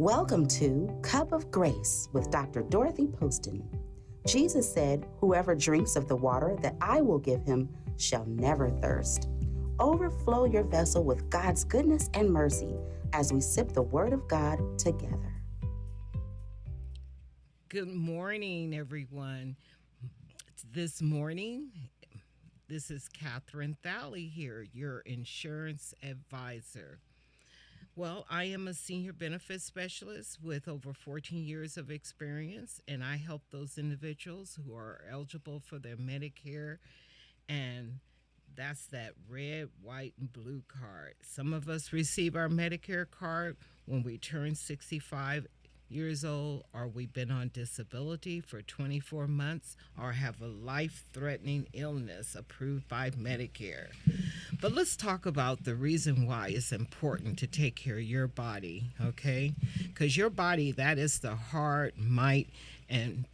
Welcome to Cup of Grace with Dr. Dorothy Poston. Jesus said, "Whoever drinks of the water that I will give him shall never thirst." Overflow your vessel with God's goodness and mercy as we sip the Word of God together. Good morning, everyone. This morning, this is Catherine Thalley here, your insurance advisor. Well, I am a senior benefits specialist with over 14 years of experience, and I help those individuals who are eligible for their Medicare, and that's that red, white, and blue card. Some of us receive our Medicare card when we turn 65 years old, or we've been on disability for 24 months, or have a life-threatening illness approved by Medicare. But let's talk about the reason why it's important to take care of your body, okay? Because your body, that is the heart, might, and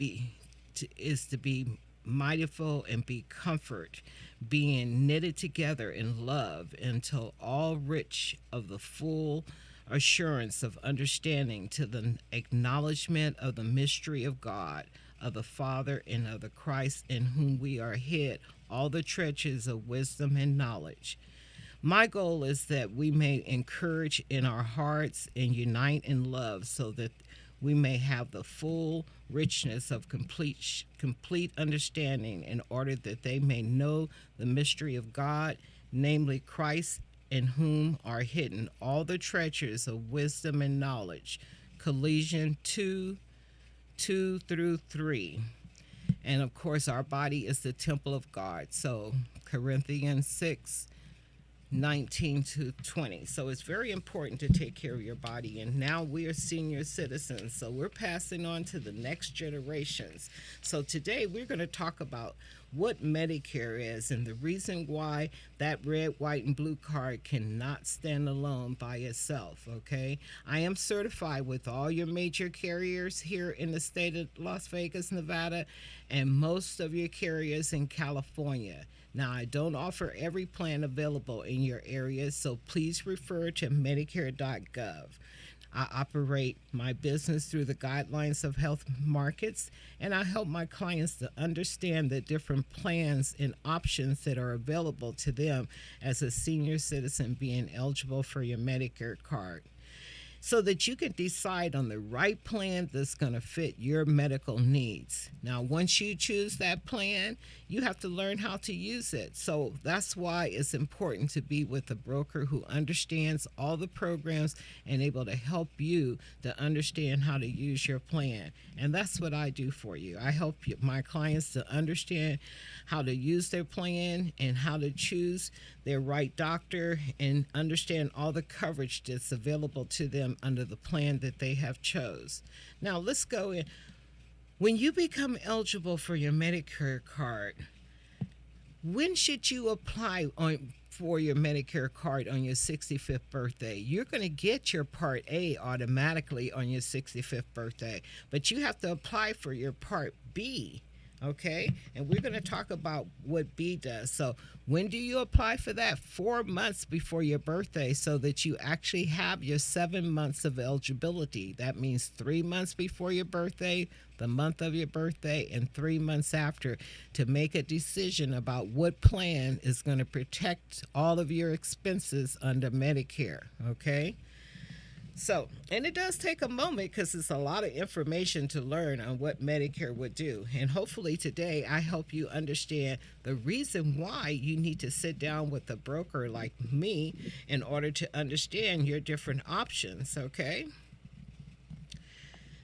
is to be mindful and be comfort, being knitted together in love until all rich of the full assurance of understanding to the acknowledgement of the mystery of God, of the Father, and of the Christ, in whom we are hid all the treasures of wisdom and knowledge. My goal is that we may encourage in our hearts and unite in love so that we may have the full richness of complete understanding, in order that they may know the mystery of God, namely Christ, in whom are hidden all the treasures of wisdom and knowledge. Colossians 2 through 3. And of course, our body is the temple of God. So Corinthians 6:19 to 20. So it's very important to take care of your body. And now we are senior citizens, so we're passing on to the next generations. So today we're going to talk about what Medicare is and the reason why that red, white, and blue card cannot stand alone by itself, okay? I am certified with all your major carriers here in the state of Las Vegas, Nevada, and most of your carriers in California. Now, I don't offer every plan available in your area, so please refer to Medicare.gov. I operate my business through the guidelines of health markets, and I help my clients to understand the different plans and options that are available to them as a senior citizen being eligible for your Medicare card, so that you can decide on the right plan that's going to fit your medical needs. Now, once you choose that plan, you have to learn how to use it. So that's why it's important to be with a broker who understands all the programs and able to help you to understand how to use your plan. And that's what I do for you. I help my clients to understand how to use their plan and how to choose their right doctor and understand all the coverage that's available to them under the plan that they have chose. Now let's go in. When you become eligible for your Medicare card, when should you apply for your Medicare card on your 65th birthday? You're going to get your Part A automatically on your 65th birthday, but you have to apply for your Part B. Okay, and we're going to talk about what B does. So when do you apply for that? 4 months before your birthday, so that you actually have your 7 months of eligibility. That means 3 months before your birthday, the month of your birthday, and 3 months after, to make a decision about what plan is going to protect all of your expenses under Medicare. Okay. So, and it does take a moment because it's a lot of information to learn on what Medicare would do. And hopefully today I help you understand the reason why you need to sit down with a broker like me in order to understand your different options, okay?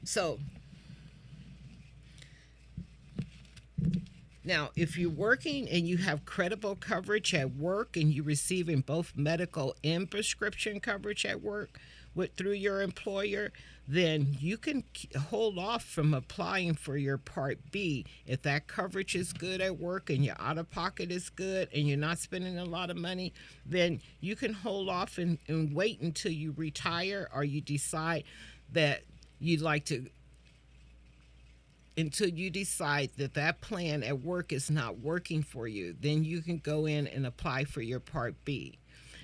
So, now, if you're working and you have credible coverage at work and you're receiving both medical and prescription coverage at work through your employer, then you can hold off from applying for your Part B. If that coverage is good at work and your out-of-pocket is good and you're not spending a lot of money, then you can hold off and wait until you retire, or you decide that you'd like to, until you decide that that plan at work is not working for you. Then you can go in and apply for your Part B.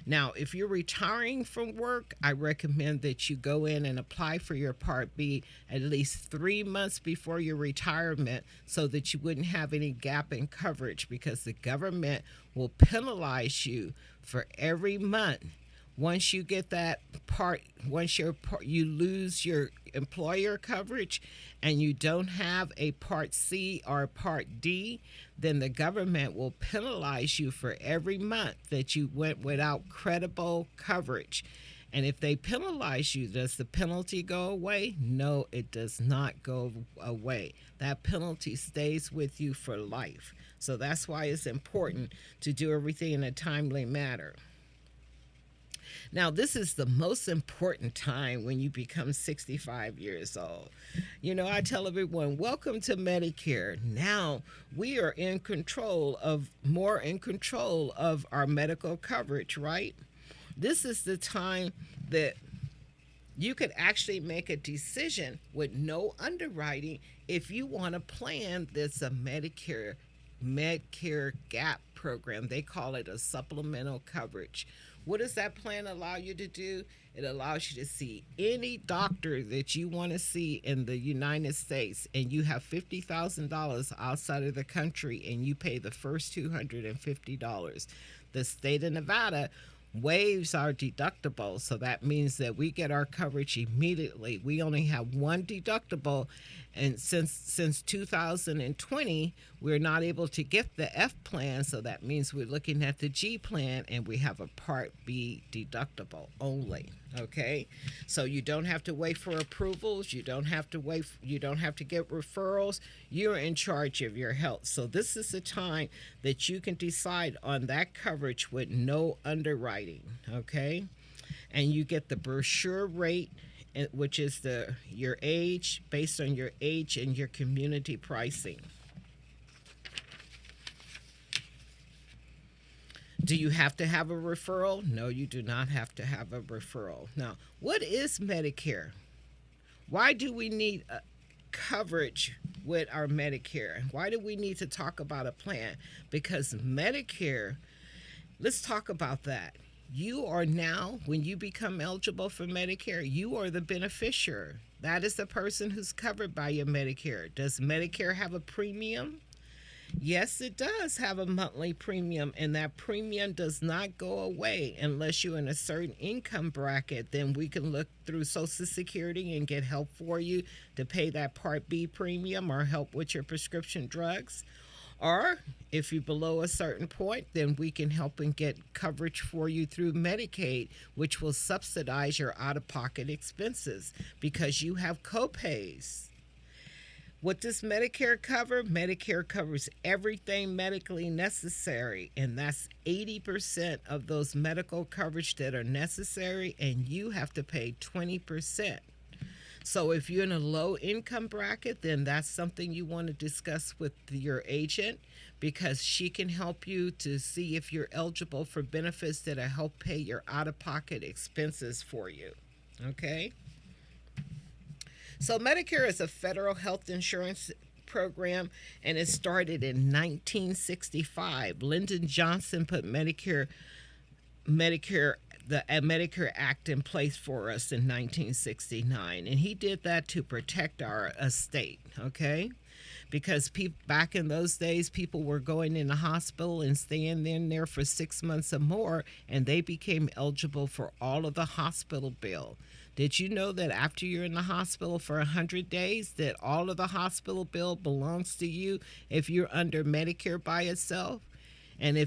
Now, if you're retiring from work, I recommend that you go in and apply for your Part B at least 3 months before your retirement so that you wouldn't have any gap in coverage, because the government will penalize you for every month. Once you get that part, you lose your employer coverage and you don't have a Part C or a Part D, then the government will penalize you for every month that you went without credible coverage. And if they penalize you, does the penalty go away? No, it does not go away. That penalty stays with you for life. So that's why it's important to do everything in a timely manner. Now, this is the most important time when you become 65 years old. I tell everyone, welcome to Medicare. Now we are more in control of our medical coverage, right? This is the time that you could actually make a decision with no underwriting if you want a plan that's a Medicare Gap program. They call it a supplemental coverage. What does that plan allow you to do? It allows you to see any doctor that you want to see in the United States, and you have $50,000 outside of the country, and you pay the first $250. The state of Nevada waives our deductible, so that means that we get our coverage immediately. We only have one deductible, and since 2020 we're not able to get the F plan, so that means we're looking at the G plan, and we have a Part B deductible only. Okay, so you don't have to wait for approvals, you don't have to get referrals. You're in charge of your health. So this is the time that you can decide on that coverage with no underwriting. Okay, and you get the brochure rate, which is your age, based on your age and your community pricing. Do you have to have a referral? No, you do not have to have a referral. Now, what is Medicare? Why do we need coverage with our Medicare? Why do we need to talk about a plan? Because Medicare, let's talk about that. You are now, when you become eligible for Medicare, you are the beneficiary. That is the person who's covered by your Medicare. Does Medicare have a premium? Yes, it does have a monthly premium, and that premium does not go away unless you're in a certain income bracket. Then we can look through Social Security and get help for you to pay that Part B premium or help with your prescription drugs. Or if you're below a certain point, then we can help and get coverage for you through Medicaid, which will subsidize your out-of-pocket expenses because you have copays. What does Medicare cover? Medicare covers everything medically necessary, and that's 80% of those medical coverage that are necessary, and you have to pay 20%. So if you're in a low income bracket, then that's something you want to discuss with your agent, because she can help you to see if you're eligible for benefits that'll help pay your out-of-pocket expenses for you. Okay? So Medicare is a federal health insurance program, and it started in 1965. Lyndon Johnson put the Medicare Act in place for us in 1969, and he did that to protect our estate, okay? Because back in those days, people were going in the hospital and staying in there for 6 months or more, and they became eligible for all of the hospital bill. Did you know that after you're in the hospital for 100 days, that all of the hospital bill belongs to you if you're under Medicare by itself? And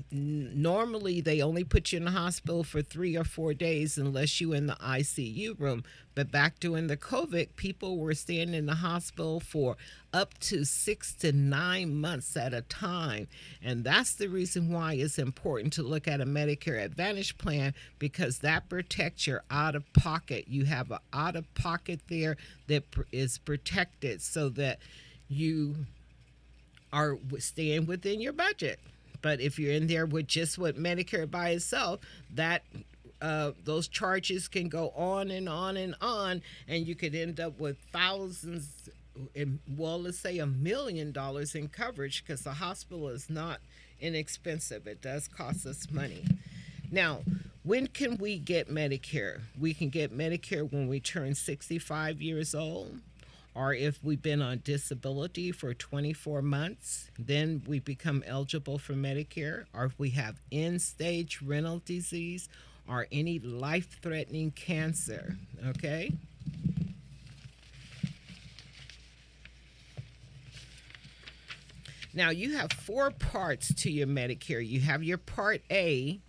normally they only put you in the hospital for 3 or 4 days unless you're in the ICU room. But back during the COVID, people were staying in the hospital for up to 6 to 9 months at a time. And that's the reason why it's important to look at a Medicare Advantage plan, because that protects your out-of-pocket. You have an out-of-pocket there that is protected so that you are staying within your budget. But if you're in there with Medicare by itself, that those charges can go on and on and on, and you could end up with thousands, let's say $1 million in coverage, because the hospital is not inexpensive. It does cost us money. Now, when can we get Medicare? We can get Medicare when we turn 65 years old, or if we've been on disability for 24 months, then we become eligible for Medicare, or if we have end stage renal disease or any life threatening cancer. Okay? Now, you have four parts to your Medicare. You have your Part A,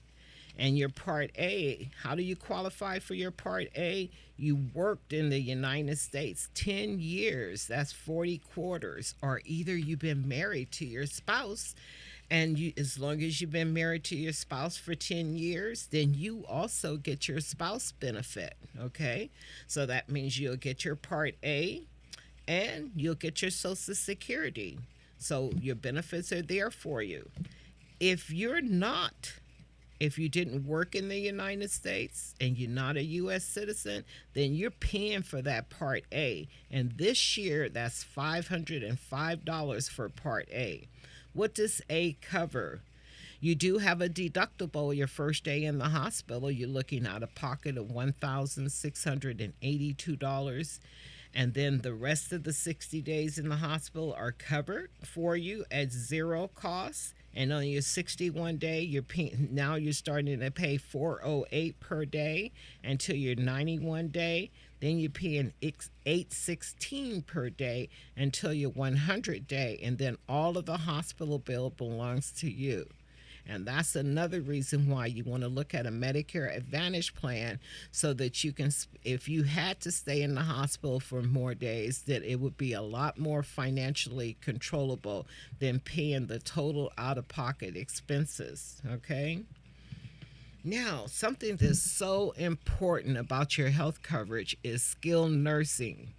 and your Part A, how do you qualify for your Part A? You worked in the United States 10 years, that's 40 quarters, or either you've been married to your spouse, and as long as you've been married to your spouse for 10 years, then you also get your spouse benefit, okay? So that means you'll get your Part A and you'll get your Social Security. So your benefits are there for you. If you're not, if you didn't work in the United States and you're not a U.S. citizen, then you're paying for that Part A. And this year, that's $505 for Part A. What does A cover? You do have a deductible your first day in the hospital. You're looking at a pocket of $1,682. And then the rest of the 60 days in the hospital are covered for you at zero cost. And on your 61 day, now you're starting to pay $408 per day until your 91 day. Then you're paying $816 per day until your 100 day, and then all of the hospital bill belongs to you. And that's another reason why you want to look at a Medicare Advantage plan, so that you can, if you had to stay in the hospital for more days, that it would be a lot more financially controllable than paying the total out-of-pocket expenses, okay? Now, something that's so important about your health coverage is skilled nursing.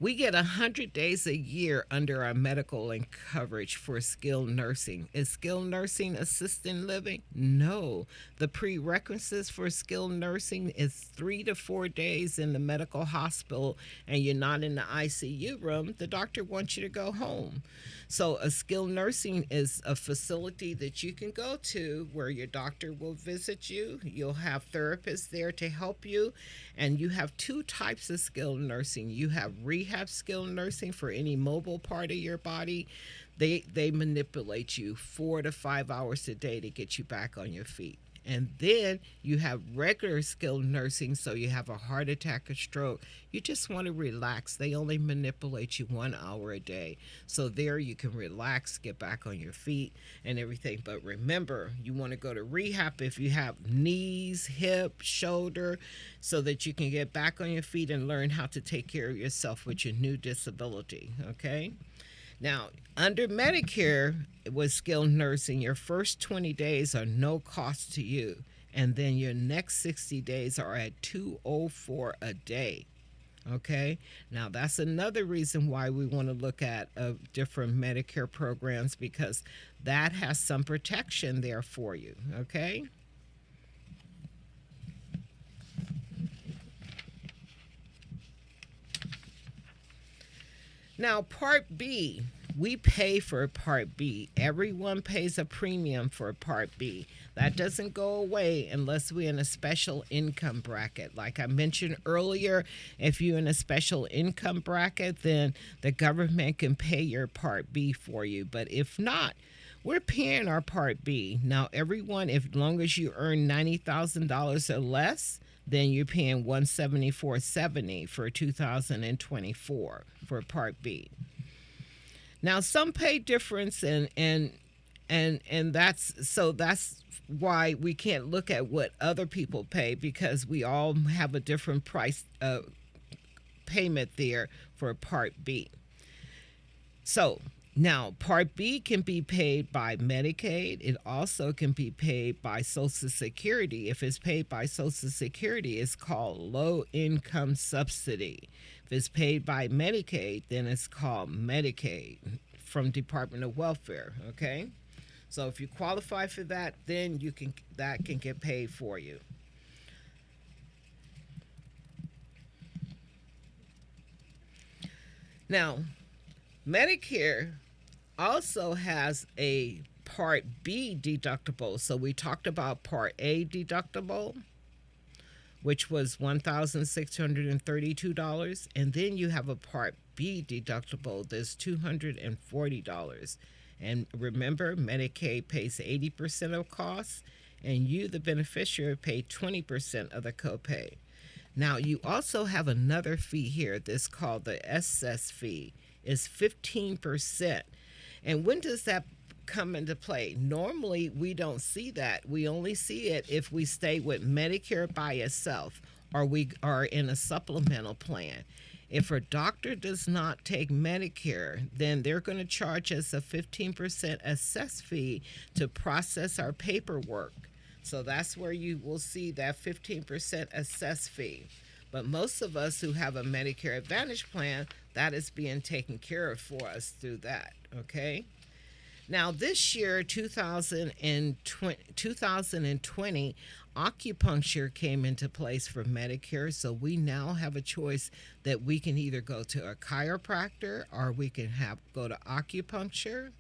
We get 100 days a year under our medical and coverage for skilled nursing. Is skilled nursing assisted living? No. The prerequisites for skilled nursing is 3 to 4 days in the medical hospital, and you're not in the ICU room. The doctor wants you to go home. So a skilled nursing is a facility that you can go to where your doctor will visit you. You'll have therapists there to help you. And you have two types of skilled nursing. You have rehab skilled nursing for any mobile part of your body. They manipulate you 4 to 5 hours a day to get you back on your feet. And then you have regular skilled nursing, so you have a heart attack or stroke. You just want to relax. They only manipulate you 1 hour a day. So there you can relax, get back on your feet and everything. But remember, you want to go to rehab if you have knees, hip, shoulder, so that you can get back on your feet and learn how to take care of yourself with your new disability, okay? Now, under Medicare with skilled nursing, your first 20 days are no cost to you. And then your next 60 days are at $204 a day. Okay? Now, that's another reason why we want to look at different Medicare programs, because that has some protection there for you. Okay? Now, Part B, we pay for Part B. Everyone pays a premium for Part B. That doesn't go away unless we're in a special income bracket. Like I mentioned earlier, if you're in a special income bracket, then the government can pay your Part B for you. But if not, we're paying our Part B. Now, everyone, as long as you earn $90,000 or less, then you're paying $174.70 for 2024 for Part B. Now, some pay difference, and that's why we can't look at what other people pay, because we all have a different price payment there for Part B. So now, Part B can be paid by Medicaid. It also can be paid by Social Security. If it's paid by Social Security, it's called low-income subsidy. If it's paid by Medicaid, then it's called Medicaid from Department of Welfare, okay? So if you qualify for that, then that can get paid for you. Now, Medicare also has a Part B deductible. So we talked about Part A deductible, which was $1,632. And then you have a Part B deductible that's $240. And remember, Medicaid pays 80% of costs, and you, the beneficiary, pay 20% of the copay. Now, you also have another fee here that's called the excess fee. It's 15%. And when does that come into play? Normally, we don't see that. We only see it if we stay with Medicare by itself or we are in a supplemental plan. If a doctor does not take Medicare, then they're going to charge us a 15% excess fee to process our paperwork. So that's where you will see that 15% excess fee. But most of us who have a Medicare Advantage plan, that is being taken care of for us through that, okay? Now, this year, 2020, acupuncture came into place for Medicare, so we now have a choice that we can either go to a chiropractor or we can go to acupuncture.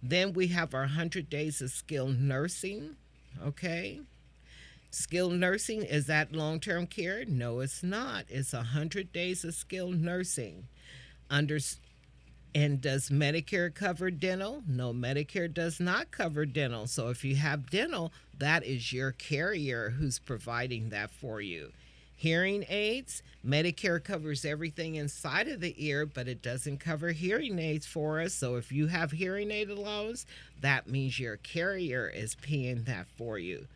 Then we have our 100 days of skilled nursing, okay? Skilled nursing, is that long-term care? No, it's not. It's 100 days of skilled nursing. And does Medicare cover dental? No, Medicare does not cover dental. So if you have dental, that is your carrier who's providing that for you. Hearing aids, Medicare covers everything inside of the ear, but it doesn't cover hearing aids for us. So if you have hearing aid allowance, that means your carrier is paying that for you.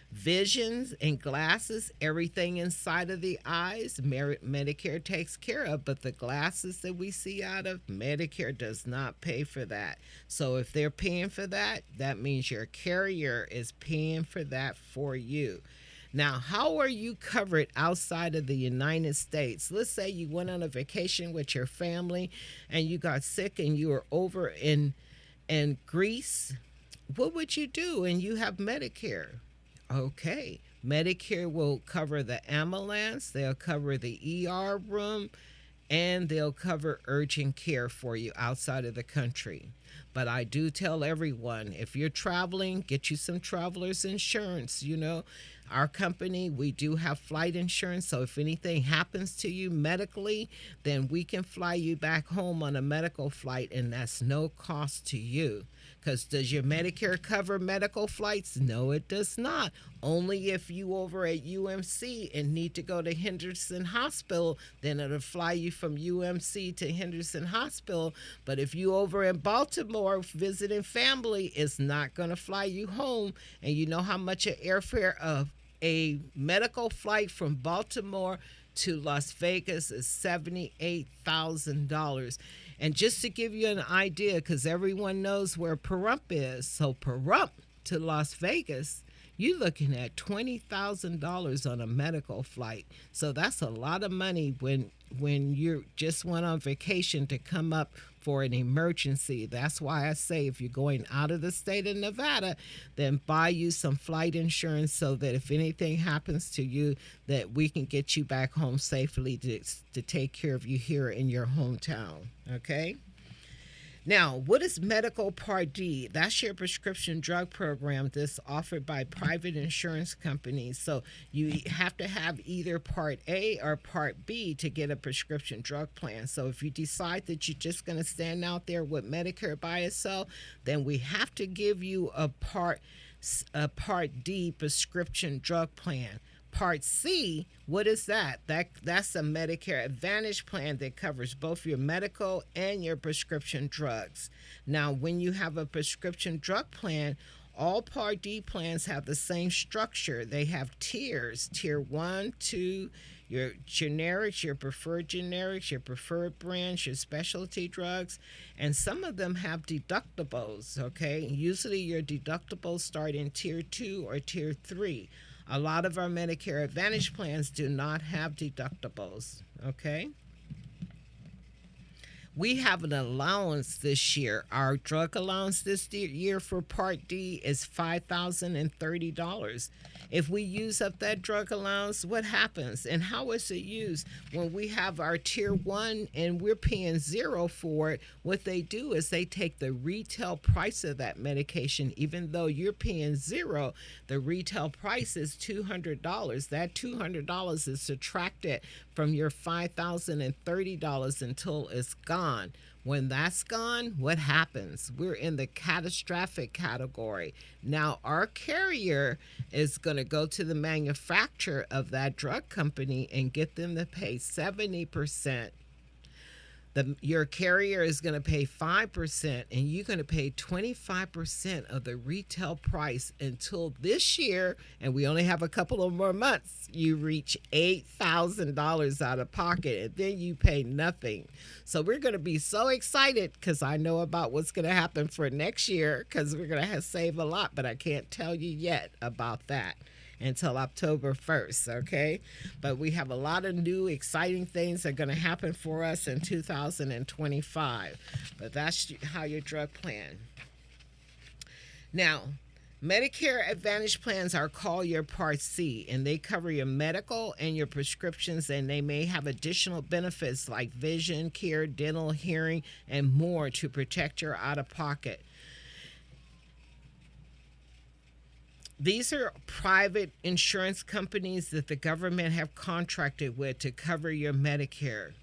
Visions and glasses, everything inside of the eyes, Medicare takes care of, but the glasses that we see out of, Medicare does not pay for that. So if they're paying for that, that means your carrier is paying for that for you. Now, how are you covered outside of the United States? Let's say you went on a vacation with your family and you got sick and you were over in Greece. What would you do? And you have Medicare. Okay, Medicare will cover the ambulance, they'll cover the ER room, and they'll cover urgent care for you outside of the country. But I do tell everyone, if you're traveling, get you some traveler's insurance. You know, our company, we do have flight insurance, so if anything happens to you medically, then we can fly you back home on a medical flight, and that's no cost to you. Because does your Medicare cover medical flights? No, it does not. Only if you over at UMC and need to go to Henderson Hospital, then it'll fly you from UMC to Henderson Hospital. But if you over in Baltimore visiting family, it's not going to fly you home. And you know how much an airfare of a medical flight from Baltimore to Las Vegas is $78,000. And just to give you an idea, because everyone knows where Pahrump is, so Pahrump to Las Vegas, you're looking at $20,000 on a medical flight. So that's a lot of money when you just went on vacation to come up for an emergency. That's why I say if you're going out of the state of Nevada, then buy you some flight insurance so that if anything happens to you, that we can get you back home safely to take care of you here in your hometown, okay? Now, what is Medical Part D? That's your prescription drug program that's offered by private insurance companies. So you have to have either Part A or Part B to get a prescription drug plan. So if you decide that you're just going to stand out there with Medicare by itself, then we have to give you a Part D prescription drug plan. Part C, what is that? That's a Medicare Advantage plan that covers both your medical and your prescription drugs. Now, when you have a prescription drug plan, all Part D plans have the same structure. They have tiers, tier 1, 2, your generics, your preferred brands, your specialty drugs, and some of them have deductibles, okay? Usually your deductibles start in tier 2 or tier 3. A lot of our Medicare Advantage plans do not have deductibles, okay? We have an allowance this year. Our drug allowance this year for Part D is $5,030. If we use up that drug allowance, what happens? And how is it used? When we have our tier 1 and we're paying zero for it, what they do is they take the retail price of that medication. Even though you're paying zero, the retail price is $200. That $200 is subtracted from your $5,030 until it's gone. When that's gone, what happens? We're in the catastrophic category. Now, our carrier is going to go to the manufacturer of that drug company and get them to pay 70%. Your carrier is going to pay 5%, and you're going to pay 25% of the retail price until this year, and we only have a couple of more months, you reach $8,000 out of pocket, and then you pay nothing. So we're going to be so excited because I know about what's going to happen for next year, because we're going to save a lot, but I can't tell you yet about that until October 1st, okay? But we have a lot of new exciting things that are going to happen for us in 2025. But that's how your drug plan. Now, Medicare Advantage plans are called your Part C, and they cover your medical and your prescriptions, and they may have additional benefits like vision care, dental, hearing, and more to protect your out-of-pocket. These are private insurance companies that the government have contracted with to cover your Medicare.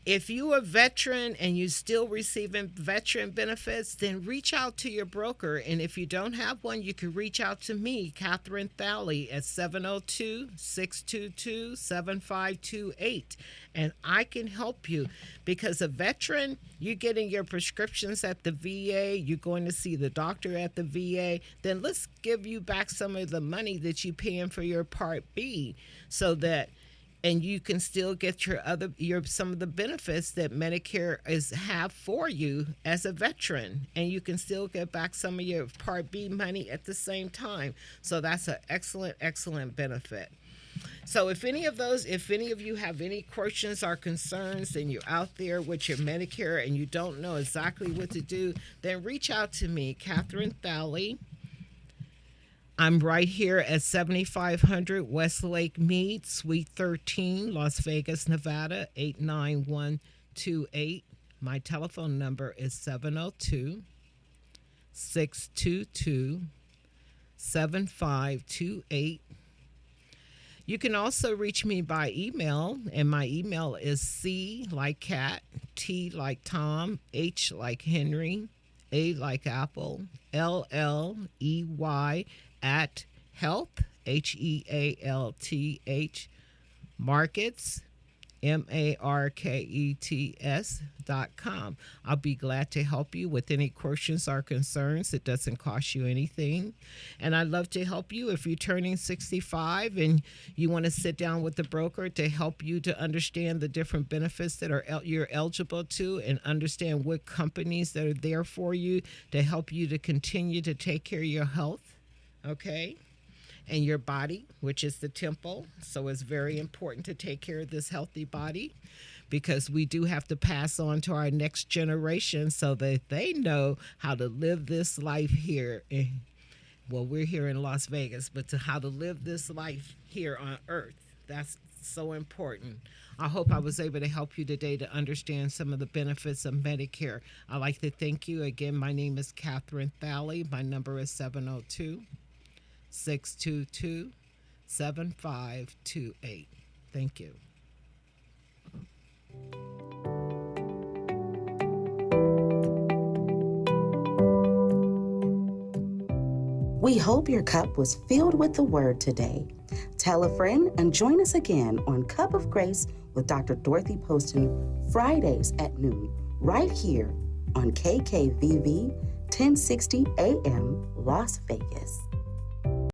If you're a veteran and you still receiving veteran benefits, then reach out to your broker. And if you don't have one, you can reach out to me, Catherine Thalley, at 702-622-7528. And I can help you, because a veteran, you're getting your prescriptions at the VA, you're going to see the doctor at the VA, then let's give you back some of the money that you're paying for your Part B, so that and you can still get your some of the benefits that Medicare have for you as a veteran, and you can still get back some of your Part B money at the same time. So that's an excellent benefit. So if any of you have any questions or concerns, and you're out there with your Medicare and you don't know exactly what to do, then reach out to me, Catherine Thalley. I'm right here at 7500 Westlake Mead, Suite 13, Las Vegas, Nevada, 89128. My telephone number is 702-622-7528. You can also reach me by email, and my email is C like cat, T like Tom, H like Henry, A like Apple, LLEY at health, HEALTH, markets, MARKETS.com. I'll be glad to help you with any questions or concerns. It doesn't cost you anything. And I'd love to help you if you're turning 65 and you want to sit down with the broker to help you to understand the different benefits that you're eligible to, and understand what companies that are there for you to help you to continue to take care of your health. Okay, and your body, which is the temple. So it's very important to take care of this healthy body, because we do have to pass on to our next generation so that they know how to live this life here. Well, we're here in Las Vegas, but to how to live this life here on earth. That's so important. I hope I was able to help you today to understand some of the benefits of Medicare. I'd like to thank you again. My name is Catherine Thalley. My number is 702-622-7528. Thank you. We hope your cup was filled with the word today. Tell a friend and join us again on Cup of Grace with Dr. Dorothy Poston, Fridays at noon, right here on KKVV 1060 AM, Las Vegas.